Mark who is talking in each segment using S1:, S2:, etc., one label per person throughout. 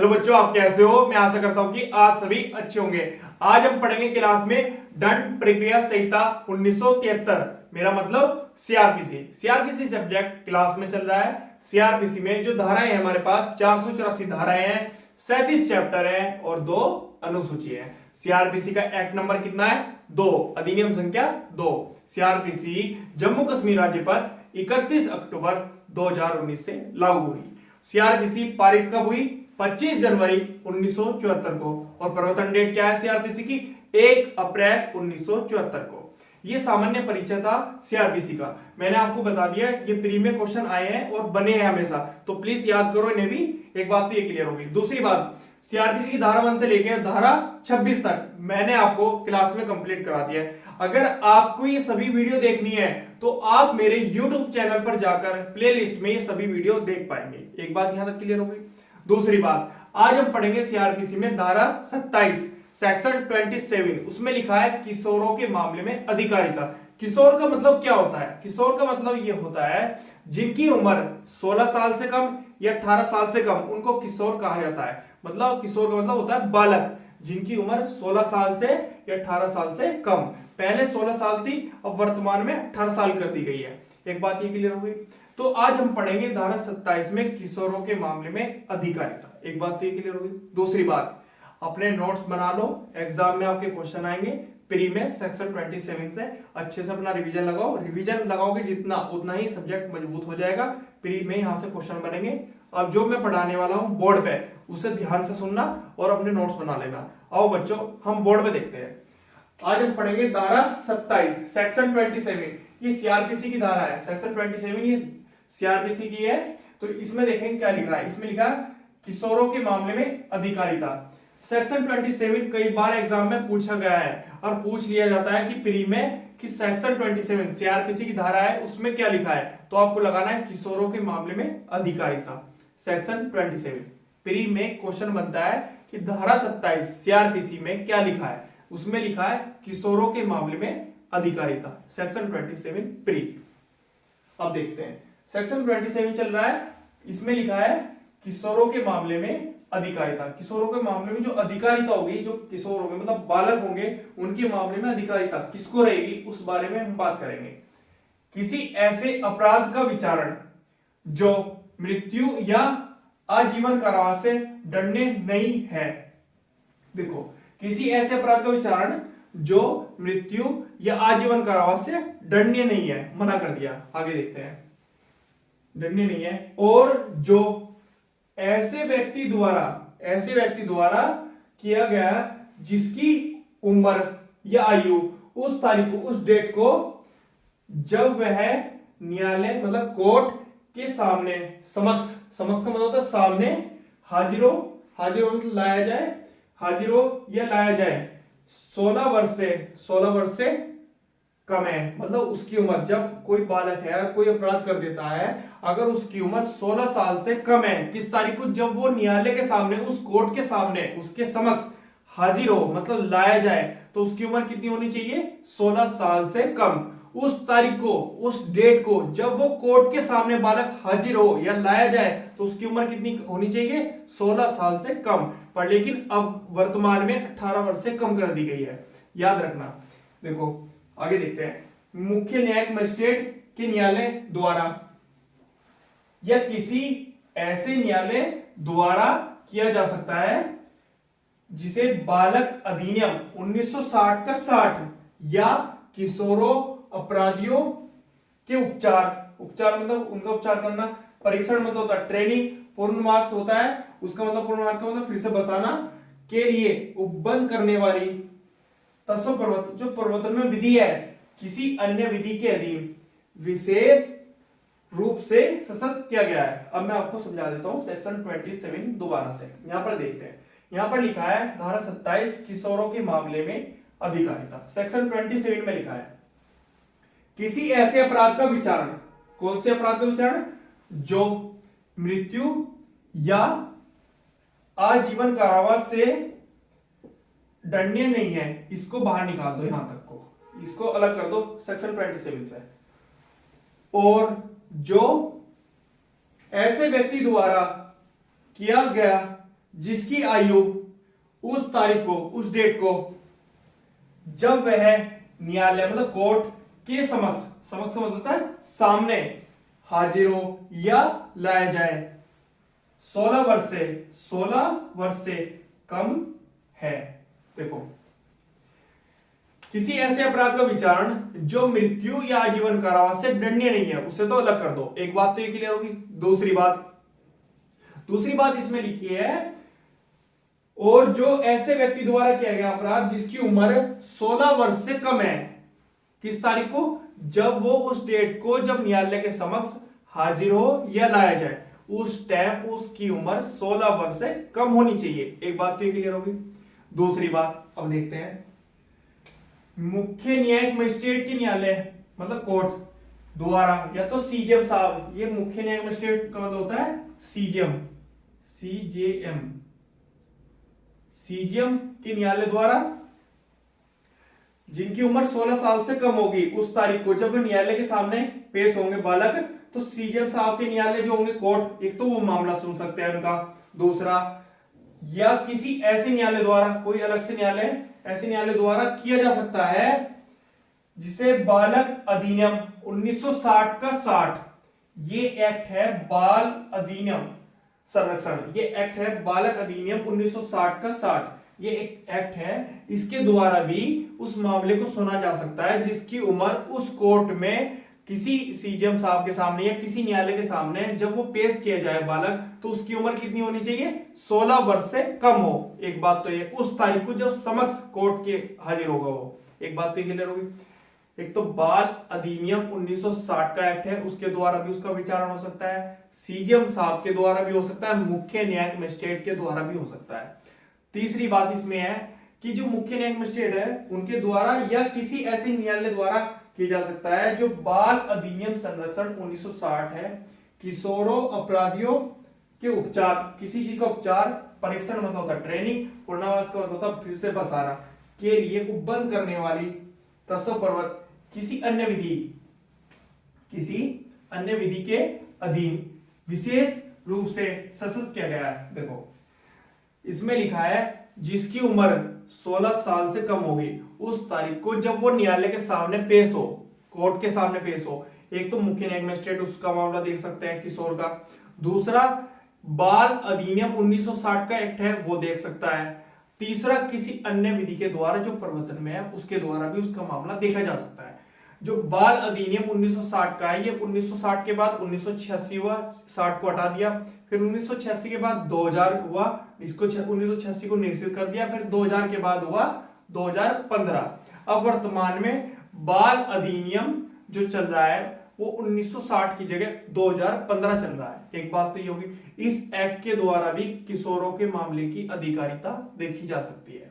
S1: Hello बच्चों, आप कैसे हो? मैं आशा करता हूं कि आप सभी अच्छे होंगे। आज हम पढ़ेंगे क्लास में दंड प्रक्रिया संहिता 1973, मेरा मतलब सीआरपीसी सब्जेक्ट क्लास में चल रहा है। सीआरपीसी में जो धाराएं हैं हमारे पास 484 धाराएं हैं, 37 चैप्टर हैं और 2 अनुसूची है। सीआरपीसी का एक्ट नंबर कितना है? 2, अधिनियम संख्या 2। सीआरपीसी जम्मू कश्मीर राज्य पर 31 अक्टूबर 2019 से लागू हुई। सीआरपीसी पारित कब हुई? 25 जनवरी 1974 को। और प्रवर्तन डेट क्या है सीआरपीसी की? 1 अप्रैल 1974 को। ये सामान्य परिचय था सीआरपीसी का। मैंने आपको बता दिया ये प्री में क्वेश्चन आए हैं और बने हैं हमेशा, तो प्लीज याद करो इन्हें भी। एक बात तो ये क्लियर होगी। दूसरी बात, सीआरपीसी की धारा 1 से लेकर धारा 26 तक मैंने आपको क्लास में कंप्लीट करा दिया है। अगर आपको ये सभी वीडियो देखनी है तो आप मेरे YouTube चैनल पर जाकर प्लेलिस्ट में ये सभी वीडियो देख पाएंगे। एक बात यहां तक क्लियर हो गई। दूसरी बात, आज हम पढ़ेंगे सीआरपीसी में धारा 27 सेक्शन 27। उसमें लिखा है किशोरों के मामले में अधिकारिता। किशोर का मतलब क्या होता है? किशोर का मतलब ये होता है जिनकी उम्र 16 साल से कम या 18 साल से कम, उनको किशोर कहा जाता है। मतलब किशोर का मतलब होता है बालक, जिनकी उम्र 16 साल से या 18 साल से कम। पहले 16 साल थी, अब वर्तमान में 18 साल कर दी गई है। एक बात ये क्लियर हो गई। तो आज हम पढ़ेंगे धारा 27 में किशोरों के मामले में अधिकारिता। एक बात तो ये क्लियर हो गई। दूसरी बात, अपने नोट्स बना लो, एग्जाम में आपके क्वेश्चन आएंगे प्री में सेक्शन 27 से। अच्छे से अपना रिवीजन लगाओ। रिवीजन लगाओगे जितना उतना ही सब्जेक्ट मजबूत हो जाएगा। प्री में यहां से क्वेश्चन बनेंगे। अब जो मैं पढ़ाने वाला हूं बोर्ड पे, उसे ध्यान से सुनना और अपने नोट्स बना लेना। आओ बच्चों, हम बोर्ड पे देखते हैं। आज हम पढ़ेंगे धारा 27 सेक्शन 27। ये सीआरपीसी की धारा है। सेक्शन 27 ये सीआरपीसी की है। तो इसमें देखेंगे क्या लिखा है। इसमें लिखा है किशोरों के मामले में अधिकारिता। सेक्शन 27 कई बार एग्जाम में पूछा गया है और पूछ लिया जाता है कि प्री में कि सेक्शन 27 सीआरपीसी की धारा है, उसमें क्या लिखा है। तो आपको लगाना है किशोरों के मामले में अधिकारिता। सेक्शन 27 प्री में क्वेश्चन बनता है कि धारा 27 सीआरपीसी में क्या लिखा है। उसमें लिखा है किशोरों के मामले में अधिकारिता। Section 27 pre. अब देखते हैं सेक्शन 27 चल रहा है। इसमें लिखा है किशोरों के मामले में अधिकारिता। किशोरों के मामले में जो अधिकारिता होगी, जो किशोर होंगे मतलब बालक होंगे, उनके मामले में अधिकारिता किसको रहेगी उस बारे में हम बात करेंगे। किसी ऐसे अपराध का विचारण जो मृत्यु या आजीवन कारावास से दंडनीय नहीं है। देखो, किसी ऐसे अपराध का विचारण जो मृत्यु या आजीवन कारावास से दंडनीय नहीं है, मना कर दिया। आगे देखते हैं, दंडनीय नहीं है। और जो ऐसे व्यक्ति द्वारा किया गया जिसकी उम्र या आयु उस तारीख को, उस डेट को, जब वह न्यायालय मतलब कोर्ट के सामने समक्ष का मतलब होता है सामने, हाजिरो मतलब लाया जाए, हाजिरो या लाया जाए 16 वर्ष से कम है। मतलब उसकी उम्र, जब कोई बालक है कोई अपराध कर देता है, अगर उसकी उम्र 16 साल से कम है, किस तारीख को? जब वो न्यायालय के सामने, उस कोर्ट के सामने, उसके समक्ष हाजिर हो मतलब लाया जाए, तो उसकी उम्र कितनी होनी चाहिए? 16 साल से कम। उस तारीख को, उस डेट को, जब वो कोर्ट के सामने बालक हाजिर हो या लाया जाए, तो उसकी उम्र कितनी होनी चाहिए? 16 साल से कम। पर लेकिन अब वर्तमान में 18 वर्ष से कम कर दी गई है, याद रखना। देखो आगे देखते हैं। मुख्य न्यायिक मजिस्ट्रेट के न्यायालय द्वारा या किसी ऐसे न्यायालय द्वारा किया जा सकता है जिसे बालक अधिनियम 1960 का 60 या किशोरों अपराधियों के उपचार मतलब उनका उपचार करना, परीक्षण मतलब होता है ट्रेनिंग, पुनर्वास होता है उसका मतलब, पुनर्वास का मतलब फिर से बसाना के लिए उपबंध करने वाली जो प्रवर्तन में विधि है, किसी अन्य विधि के अधीन विशेष रूप से सशक्त किया गया है। अब मैं आपको समझा देता हूं सेक्शन 27 दोबारा से। यहां पर देखते हैं, यहां पर लिखा है धारा 27 किशोरों के मामले में अधिकारिता। सेक्शन 27 में लिखा है किसी ऐसे अपराध का विचारण, कौन से अपराध का विचारण? जो मृत्यु या आजीवन कारावास से दंडनीय नहीं है। इसको बाहर निकाल दो, यहां तक को, इसको अलग कर दो सेक्शन 27 से। और जो ऐसे व्यक्ति द्वारा किया गया जिसकी आयु उस तारीख को, उस डेट को, जब वह न्यायालय मतलब कोर्ट के समक्ष, समक्ष का मतलब होता है सामने, हाजिर हो या लाया जाए, 16 वर्ष से कम है। देखो, किसी ऐसे अपराध का विचारण जो मृत्यु या आजीवन कारावास से दंडनीय नहीं है, उसे तो अलग कर दो। एक बात तो ये क्लियर होगी। दूसरी बात इसमें लिखी है, और जो ऐसे व्यक्ति द्वारा किया गया अपराध जिसकी उम्र 16 वर्ष से कम है, किस तारीख को, जब वो उस डेट को, जब न्यायालय के समक्ष हाजिर हो या लाया जाए, उस टाइम उसकी उम्र 16 वर्ष से कम होनी चाहिए। एक बात तो ये क्लियर होगी। दूसरी बात अब देखते हैं, मुख्य न्यायिक मजिस्ट्रेट के न्यायालय मतलब कोर्ट द्वारा, या तो सीजेएम साहब, ये मुख्य न्यायिक मजिस्ट्रेट का मतलब होता है सीजेएम, सीजेएम के न्यायालय द्वारा जिनकी उम्र 16 साल से कम होगी उस तारीख को, जब न्यायालय के सामने पेश होंगे बालक, तो सीजेएम साहब के न्यायालय जो होंगे कोर्ट, एक तो वो मामला सुन सकते हैं उनका। दूसरा, या किसी ऐसे न्यायालय द्वारा, कोई अलग से न्यायालय, ऐसे न्यायालय द्वारा किया जा सकता है जिसे बालक अधिनियम 1960 का 60, ये एक्ट है बाल अधिनियम संरक्षण, ये एक्ट है बालक अधिनियम 1960 का 60, ये एक एक्ट है, इसके द्वारा भी उस मामले को सुना जा सकता है जिसकी उम्र उस कोर्ट में किसी सीजेएम साहब के सामने या किसी न्यायालय के सामने जब वो पेश किया जाए बालक, तो उसकी उम्र कितनी होनी चाहिए, 16 वर्ष से कम हो। एक बात तो ये, उस तारीख को जब समक्ष कोर्ट के हाजिर होगा वो। एक बात तो क्लियर होगी। एक तो बाल अधिनियम 1960 का एक्ट है, उसके द्वारा भी उसका विचारण हो सकता है, सीजेएम साहब के द्वारा भी हो सकता है, मुख्य न्यायिक मजिस्ट्रेट के द्वारा भी हो सकता है। तीसरी बात इसमें है कि जो मुख्य न्यायिक मजिस्ट्रेट है उनके द्वारा या किसी ऐसे न्यायालय द्वारा किया जा सकता है जो बाल अधिनियम संरक्षण 1960 है, किशोरों अपराधियों के उपचार, किसी चीज का उपचार, परीक्षण मतलब होता है ट्रेनिंग, पूर्णावास का मतलब होता है फिर से बसाना, के लिए उपबंध करने वाली प्रसव पर्वत किसी अन्य विधि के अधीन विशेष रूप से सशक्त किया गया है। देखो, इसमें लिखा है जिसकी उम्र 16 साल से कम होगी उस तारीख को जब वो न्यायालय के सामने पेश हो, कोर्ट के सामने पेश हो। एक तो मुख्य न्यायिक मजिस्ट्रेट उसका मामला देख सकते हैं किशोर का, दूसरा बाल अधिनियम 1960 का एक्ट है वो देख सकता है, तीसरा किसी अन्य विधि के द्वारा जो प्रवर्तन में है उसके द्वारा भी उसका मामला देखा जा सकता है। जो बाल अधिनियम 1960 का है, ये 1960 के बाद 1986 हुआ, 60 को हटा दिया, फिर 1986 के बाद 2000 हुआ, इसको 1986 को निरसित कर दिया, फिर 2000 के बाद हुआ 2015। अब वर्तमान में बाल अधिनियम जो चल रहा है वो 1960 की जगह 2015 चल रहा है। एक बात तो ये होगी, इस एक्ट के द्वारा भी किशोरों के मामले की अधिकारिता देखी जा सकती है।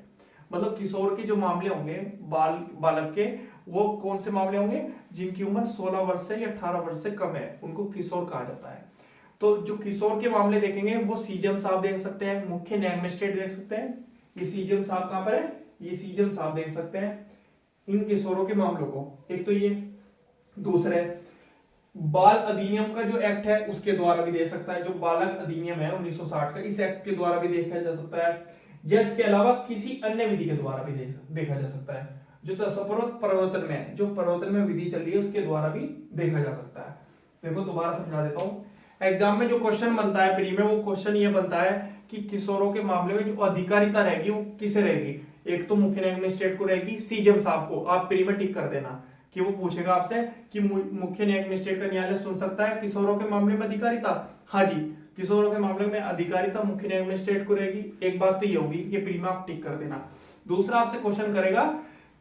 S1: मतलब किशोर के जो मामले होंगे बालक के, वो कौन से मामले होंगे, जिनकी उम्र 16 वर्ष से या 18 वर्ष से कम है, उनको किशोर कहा जाता है। तो जो किशोर के मामले देखेंगे वो सीजेएम साहब देख सकते हैं, मुख्य न्यायिक मजिस्ट्रेट देख सकते हैं। ये सीजेएम साहब कहां पर है, ये सीजेएम साहब देख सकते हैं इन किशोरों के मामलों को। एक तो ये, दूसरे बाल अधिनियम का जो एक्ट है उसके द्वारा भी देख सकता है, जो बालक अधिनियम है 1960 का, इस एक्ट के द्वारा भी देखा जा सकता है, या इसके अलावा किसी अन्य विधि के द्वारा भी देखा जा सकता है। जो प्रवर्तन में है, जो प्रवर्तन में विधि चल रही है उसके द्वारा भी देखा जा सकता है। देखो दोबारा समझा देता हूं, एग्जाम में जो क्वेश्चन बनता है प्री में, वो क्वेश्चन ये बनता है कि किशोरों के मामले में जो अधिकारिता रहेगी वो किसे रहेगी। एक तो मुख्य न्यायिक मजिस्ट्रेट को रहेगी, सीजेएम साहब को। आप प्री में टिक कर देना कि वो पूछेगा आपसे कि मुख्य न्यायिक मजिस्ट्रेट का न्यायालय सुन सकता है किशोरों के मामले में अधिकारिता। हाँ जी, किशोरों के मामले में अधिकारिता मुख्य न्यायिक मजिस्ट्रेट को रहेगी। एक बात तो ये होगी, ये प्री में आप टिक कर देना। दूसरा आपसे क्वेश्चन करेगा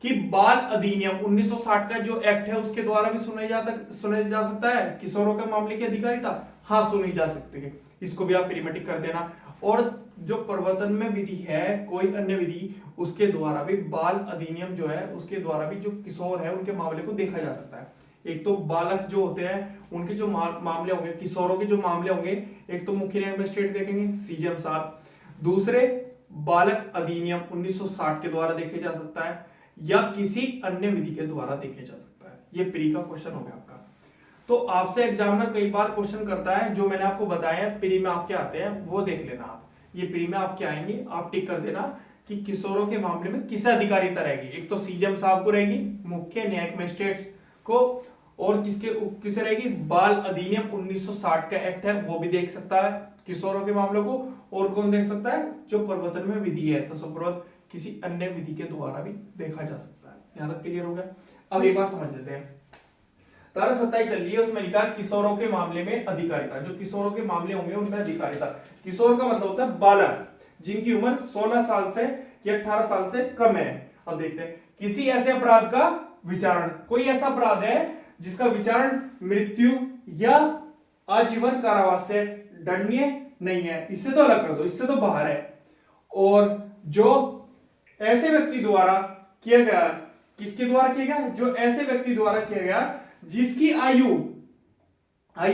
S1: कि बाल अधिनियम 1960 का जो एक्ट है उसके द्वारा भी सुना जा सकता है किशोरों के मामले की अधिकारिता। हाँ, सुनी जा सकती है, इसको भी आप प्री में टिक कर देना। और जो प्रवर्तन में विधि है, कोई अन्य विधि, उसके द्वारा भी बाल अधिनियम जो है उसके द्वारा भी जो किशोर है उनके मामले को देखा जा सकता है। एक तो बालक जो होते हैं उनके जो मामले होंगे, किशोरों के जो मामले होंगे, एक तो मुख्य न्यायिक मजिस्ट्रेट देखेंगे सीजेएम साहब, दूसरे बालक अधिनियम 1960 के द्वारा देखे जा सकता है, या किसी अन्य विधि के द्वारा देखे जा सकता है। ये प्री का क्वेश्चन हो गया आपका। तो आपसे एग्जामिनर कई बार क्वेश्चन करता है, जो मैंने आपको बताया प्री में आपके आते हैं वो देख लेना आप। ये प्री में आपके आएंगे, आप टिक कर देना कि किशोरों के मामले में किसे अधिकारिता रहेगी। एक तो सीजेएम साहब को रहेगी, मुख्य न्यायिक मजिस्ट्रेट को, और किसे रहेगी, बाल अधिनियम 1960 का एक्ट है वो भी देख सकता है किशोरों के मामलों को। और कौन देख सकता है, जो प्रवर्तन में विधि है तत्संप्रवत किसी अन्य विधि के द्वारा भी देखा जा सकता है। यहां तक क्लियर हो गया। अब एक बार समझ लेते हैं, धारा 27 चल रही है, उसमें लिखा किशोरों के मामले में अधिकारिता। जो किशोरों के मामले होंगे उनमें अधिकारिता, किशोर का मतलब होता है बालक, जिनकी उम्र 16 साल से या 18 साल से कम है। अब देखते हैं, किसी ऐसे अपराध का विचारण, कोई ऐसा अपराध है जिसका विचारण मृत्यु या आजीवन कारावास से दंडनीय नहीं है, इससे तो अलग कर दो, इससे तो बाहर है। और जो ऐसे व्यक्ति द्वारा किया गया, किसके द्वारा किया गया, जो ऐसे व्यक्ति द्वारा किया गया जिसकी आयु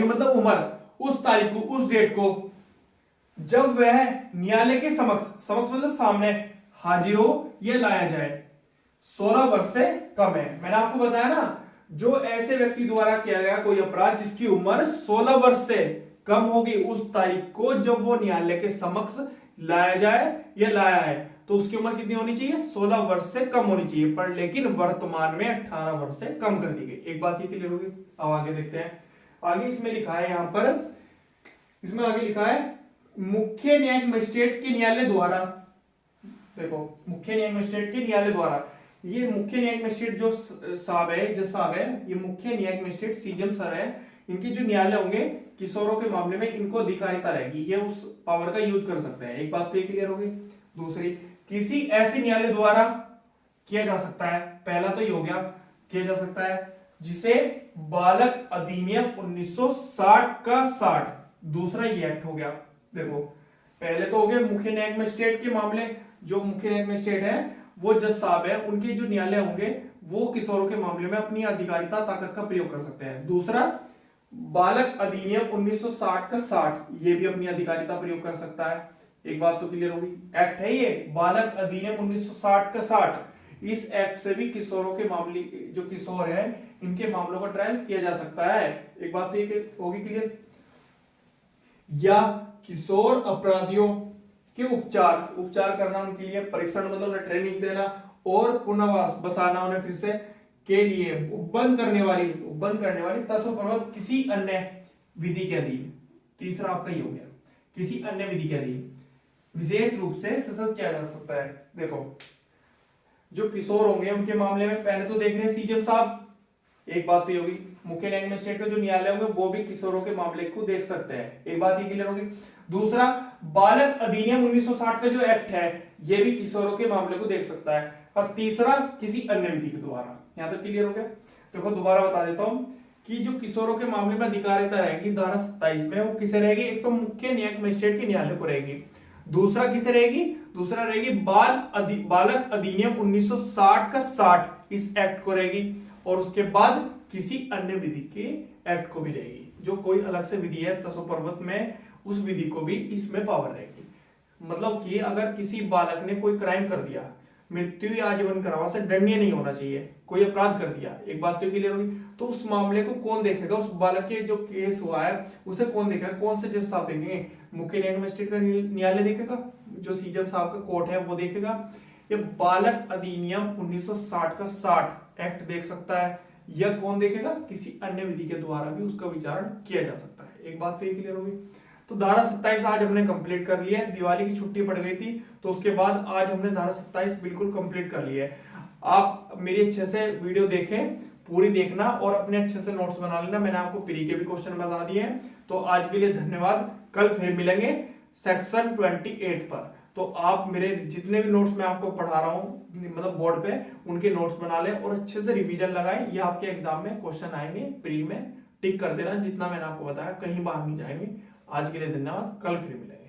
S1: मतलब उम्र उस तारीख को, उस डेट को, जब वह न्यायालय के समक्ष मतलब सामने हाजिर हो या लाया जाए, 16 वर्ष से कम है। मैंने आपको बताया ना, जो ऐसे व्यक्ति द्वारा किया गया कोई अपराध जिसकी उम्र 16 वर्ष से कम होगी उस तारीख को जब वो न्यायालय के समक्ष लाया जाए या लाया है, तो उसकी उम्र कितनी होनी चाहिए, 16 वर्ष से कम होनी चाहिए, पर लेकिन वर्तमान में 18 वर्ष से कम कर दी गई। एक बात ये क्लियर होगी। अब आगे देखते हैं, आगे इसमें लिखा है, यहां पर इसमें आगे लिखा है मुख्य न्यायिक मजिस्ट्रेट के न्यायालय द्वारा। देखो, मुख्य न्यायिक मजिस्ट्रेट के न्यायालय द्वारा, ये मुख्य न्यायिक मजिस्ट्रेट जो साहब है, जज साहब है, ये मुख्य न्यायिक मजिस्ट्रेट सीजेएम सर है, इनके जो न्यायालय होंगे किशोरों के मामले में इनको अधिकारिता रहेगी, ये उस पावर का यूज कर सकते हैं। एक बात तो ये क्लियर होगी। दूसरी, किसी ऐसे न्यायालय द्वारा किया जा सकता है, पहला तो ये हो गया, किया जा सकता है जिसे बालक अधिनियम 1960 का 60, दूसरा ये एक्ट हो गया। देखो, पहले तो हो गए मुख्य न्यायिक मजिस्ट्रेट के मामले, जो मुख्य न्यायिक मजिस्ट्रेट है वो जज साहब है, उनके जो न्यायालय होंगे वो किशोरों के मामले में अपनी अधिकारिता ताकत का प्रयोग कर सकते हैं। दूसरा, बालक अधिनियम 1960 का 60, ये भी अपनी अधिकारिता प्रयोग कर सकता है। एक बात तो क्लियर होगी, एक्ट है ये बालक अधिनियम 1960 का 60, इस एक्ट से भी किशोरों के मामले, जो किशोर हैं इनके मामलों का ट्रायल किया जा सकता है। एक बात तो ये होगी क्लियर। या किशोर अपराधियों के उपचार करना, उनके लिए परीक्षण मतलब उन्हें ट्रेनिंग देना और पुनर्वास बसाना उन्हें फिर से के लिए उपबंध करने वाली तत्संप्रवत किसी अन्य विधि के अधीन। तीसरा आपका ये हो गया, किसी अन्य विधि के अधीन विशेष रूप से सशक्त किया जा सकता है। देखो, जो किशोर होंगे उनके मामले में पहले तो देख रहे हैं सीजेएम साहब, एक बात तो ये होगी, मुख्य न्यायिक मजिस्ट्रेट का जो न्यायालय होंगे वो भी किशोरों के मामले को देख सकते हैं। एक बात ये क्लियर होगी। दूसरा, बालक अधिनियम 1960 का जो एक्ट है ये भी किशोरों के मामले को देख सकता है। और तीसरा, किसी अन्य विधि के द्वारा। यहां तक क्लियर हो गया। देखो, दोबारा बता देता हूं कि जो किशोरों के मामले में अधिकारिता रहेगी धारा 27 में, वो किसे रहेगी, एक तो मुख्य न्यायिक मजिस्ट्रेट के न्यायालय को रहेगी। दूसरा किसे रहेगी, दूसरा रहेगी बालक अधिनियम 1960 का 60, इस एक्ट को रहेगी। और उसके बाद किसी अन्य विधि के एक्ट को भी रहेगी, जो कोई अलग से विधि है तत्संप्रवत में, उस विधि को भी इसमें पावर रहेगी। मतलब कि अगर किसी बालक ने कोई क्राइम कर दिया, मृत्यु या आजीवन कारावास से दंडनीय नहीं होना चाहिए, कोई अपराध कर दिया, एक बात तो क्लियर होगी, तो उस मामले को कौन देखेगा, उस बालक के जो केस हुआ है उसे कौन देखेगा, कौन से जज साहब देखेंगे, मुख्य न्यायिक मजिस्ट्रेट का न्यायालय देखेगा, जो सीजेएम साहब का कोर्ट है वो देखेगा, या बालक अधिनियम 1960 का 60 एक्ट देख सकता है, या कौन देखेगा, किसी अन्य विधि के द्वारा भी उसका विचारण किया जा सकता है। एक बात तो ये क्लियर होगी। तो धारा 27 आज हमने कंप्लीट कर लिया है, दिवाली की छुट्टी पड़ गई थी तो उसके बाद आज हमने धारा 27 बिल्कुल कंप्लीट कर लिया है। आप मेरी अच्छे से वीडियो देखें, पूरी देखना और अपने अच्छे से नोट्स बना लेना। मैंने आपको प्री के भी क्वेश्चन बता दिए हैं। तो आज के लिए धन्यवाद, कल फिर मिलेंगे सेक्शन 28 पर। तो आप मेरे जितने भी नोट्स मैं आपको पढ़ा रहा हूँ मतलब बोर्ड पे, उनके नोट्स बना लें और अच्छे से रिवीजन लगाएं। ये आपके एग्जाम में क्वेश्चन आएंगे, प्री में टिक कर देना, जितना मैंने आपको बताया, कहीं बाहर नहीं जाएंगे। आज के लिए धन्यवाद, कल फिर मिलेंगे।